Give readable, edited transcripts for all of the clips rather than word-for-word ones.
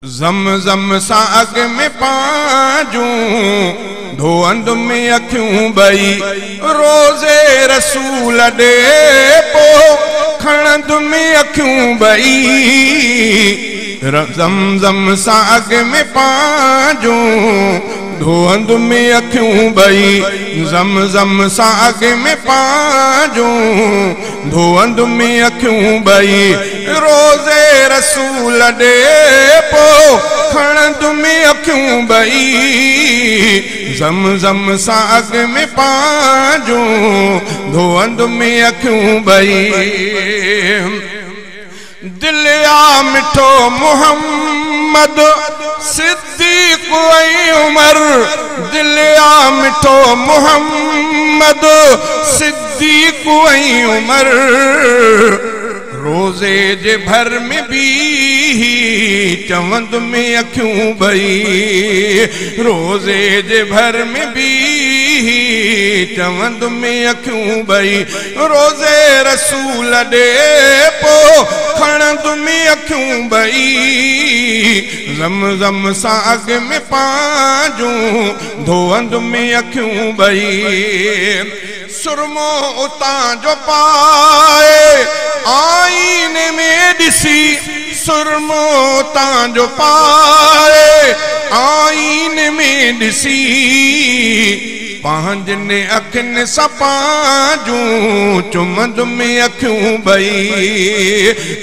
ज़म सां अॻ में पांजूं धोअंद में अखियूं ॿई रोज़े रसूल ॾे पोइ खणंद में अखियूं ॿई ज़म सां अॻ में पांजूं धोअंद में अखियूं ॿई ज़म सां अॻ में पांजूं धोअंद में अखियूं ॿई रोज़े रसूल ॾे पोइ खणंद में अखियूं ॿई ज़म सां अॻ में पांजूं धोअंद में अखियूं ॿई दिल आ मिठो मोहम्मद सिद्दीक़ ऐं उमर दिल आ मिठो मोहम्मद सिद्दीक़ ऐं उमर रोज़े जे भर में भी चवंद में अखियूं ॿई रोज़े जे भर में भी चवंद में अखियूं ॿई रोज़े रसूल ॾे पोइ खणंद में अखियूं ॿई ज़म सां अॻ में पांजूं धोअंद में अखियूं ॿई सुरमो उतां जो पाए आईने में ॾिसी सुरमो उतां जो पाए आईने में ॾिसी पंहिंजनि अखियुनि सां पांजूं चुमंद में अखियूं ॿई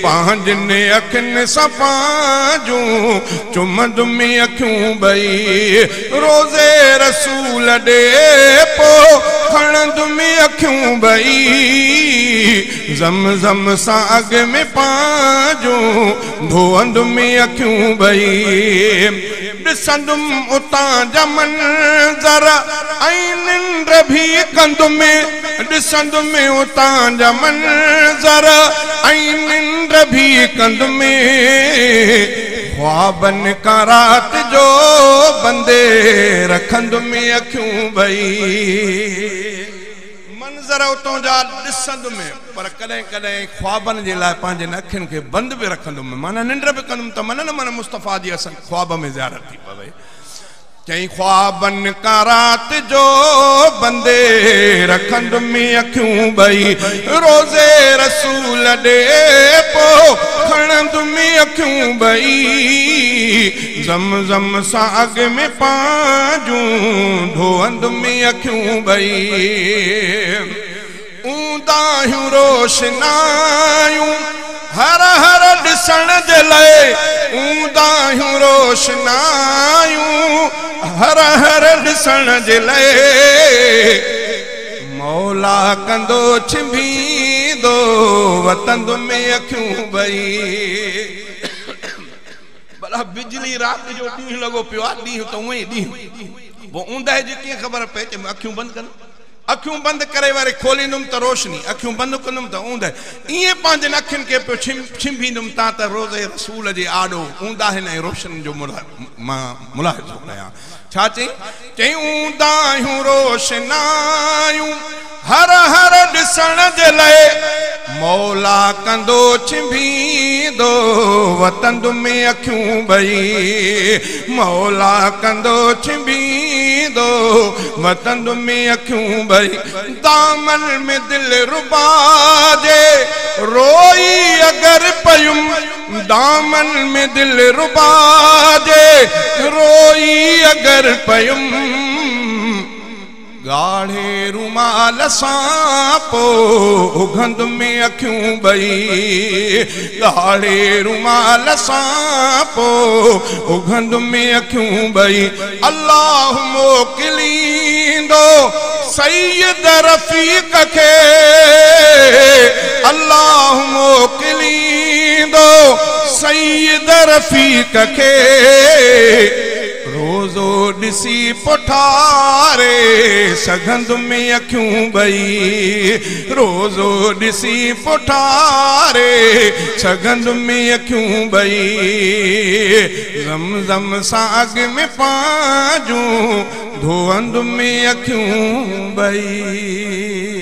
पंहिंजनि अखियुनि सां पांजूं चुमंद में अखियूं ॿई रोज़े रसूल ॾे पोइ खणंद में अखियूं ॿई ज़म सां अॻ में पांजूं धोअंद में अखियूं ॿई ॾिसंदुमि उतां जा मंज़र ऐं निंड भी कंदुमि ॾिसंदुमि उतां जा मंज़र ऐं निंड भी कंदुमि ख्वाबनि का रात जो बंदे रखंदुमि अखियूं ॿई मंज़र उतां जा ॾिसंदुमि पर कॾहिं कॾहिं ख्वाबनि जे लाइ पंहिंजनि अखियुनि खे बंदि बि रखंदुमि माना निंड बि कंदुमि त मन न मन मुस्तफ़ा जी असां ख्वाब में ज़ियारत थी पवे चई ख्वाबनि का रात जो बंदे रखंदुमि अखियूं ॿई रोज़े रसूल ॾे पोइ खणंदुमि अखियूं ॿई ज़म सां अॻ में पांजूं धोअंद में अखियूं ॿई ऊंदाहियूं रोशनायूं हर हर ॾिसण जे लाइ ऊंदाहियूं रोशनायूं हर हर ॾिसण जे लाइ मौला कंदो छिंभींदो वतंद में अखियूं ॿई भला बिजली राति जो ॾींहुं लॻो पियो आहे ॾींहुं त उअं ई ॾींहुं पोइ ऊंदाहि जी कीअं ख़बर पए कि अखियूं बंदि कनि अखियूं बंदि करे वरी खोलींदुमि त रोशनी अखियूं बंदि कंदुमि त ऊंदहि ईअं पंहिंजनि अखियुनि खे पियो छिंभींदुमि तां त रोज़े रसूल जे आॾो ऊंदाहिनि ऐं रोशनी जो मां मुलाहिज़ो कयां छा चई ऊंदाहियूं रोशनायूं हर हर ॾिसण जे लाइ मौला कंदो छिंभींदो वतंद में अखियूं ॿई मौला कंदो छिंभींदो वतंद में अखियूं ॿई दामन में दिल रुबा जे रोई अगर पयुम दामन में दिल रुबा जे रोई अगर पयुम गाढ़े रुमाल सां पोइ उघंद में अखियूं ॿई गाढ़े रुमाल सां पोइ उघंद में अखियूं ॿई अल्लाह मोकिलींदो सैयद रफ़ीक खे अल्लाह मोकिलींदो सैयद रफ़ीक खे रोज़ो ॾिसी पुठारे सघंद में अखियूं ॿई रोज़ो ॾिसी पुठारे सघंद में अखियूं ॿई ज़म सां अॻ में पांजूं धोअंद में अखियूं ॿई